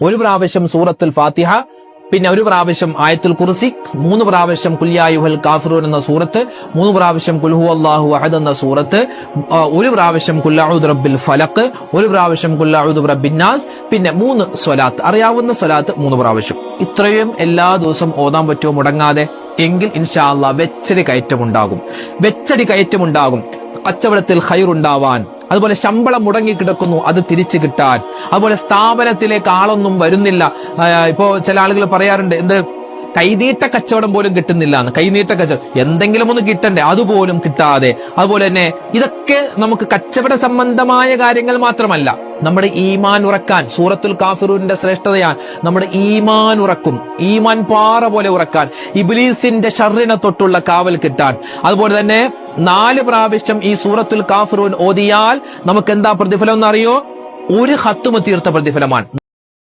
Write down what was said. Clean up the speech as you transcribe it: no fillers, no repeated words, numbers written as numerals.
ഒരു പ്രാവശ്യം സൂറത്തുൽ ഫാത്തിഹ, പിന്നെ ഒരു പ്രാവശ്യം ആയത്തുൽ കുർസി, 3 പ്രാവശ്യം ഖുൽ യാ അയ്യുഹൽ കാഫിറൂൻ എന്ന സൂറത്ത്, 3 പ്രാവശ്യം ഖുൽ ഹുവല്ലാഹു അഹദ് എന്ന സൂറത്ത്, ഒരു പ്രാവശ്യം ഖുൽ അഊദു റബ്ബിൽ ഫലഖ്, ഒരു പ്രാവശ്യം ഖുൽ അഊദു ബിറബ്ബിൻ നാസ്, പിന്നെ 3 സ്വലാത്ത്, അറിയാവുന്ന സ്വലാത്ത് 3 പ്രാവശ്യം. ഇത്രയും എല്ലാ ദിവസവും ഓതാൻ പറ്റുമോ മുടങ്ങാതെ? എങ്കിൽ ഇൻഷാ അല്ലാഹ് വെച്ചടി കയറ്റമുണ്ടാകും. കച്ചവടത്തിൽ ഖൈറുണ്ടാവാൻ, അതുപോലെ ശമ്പളം മുടങ്ങി കിടക്കുന്നു അത് തിരിച്ചു കിട്ടാൻ, അതുപോലെ സ്ഥാപനത്തിലേക്ക് ആളൊന്നും വരുന്നില്ല. ഇപ്പോ ചില ആളുകൾ പറയാറുണ്ട്, എന്ത് കൈനീട്ട കച്ചവടം പോലും കിട്ടുന്നില്ല എന്ന്. കൈനീട്ട കച്ചവടം എന്തെങ്കിലും ഒന്ന് കിട്ടണ്ടേ, അതുപോലും കിട്ടാതെ. അതുപോലെ തന്നെ ഇതൊക്കെ നമുക്ക് കച്ചവട സംബന്ധമായ കാര്യങ്ങൾ മാത്രമല്ല, നമ്മുടെ ഈമാൻ ഉറക്കാൻ സൂറത്തുൽ കാഫിറൂന്റെ ശ്രേഷ്ഠതയാണ്. നമ്മുടെ ഈമാൻ ഉറക്കും, ഈമാൻ പാറ പോലെ ഉറക്കാൻ, ഇബ്ലീസിന്റെ ശർറിനെ തൊട്ടുള്ള കാവൽ കിട്ടാൻ. അതുപോലെ തന്നെ 4 പ്രാവശ്യം ഈ സൂറത്തുൽ കാഫിറൂൻ ഓതിയാൽ നമുക്ക് എന്താ പ്രതിഫലം എന്നറിയോ? ഒരു ഖത്മ തീർത്ത പ്രതിഫലമാണ്.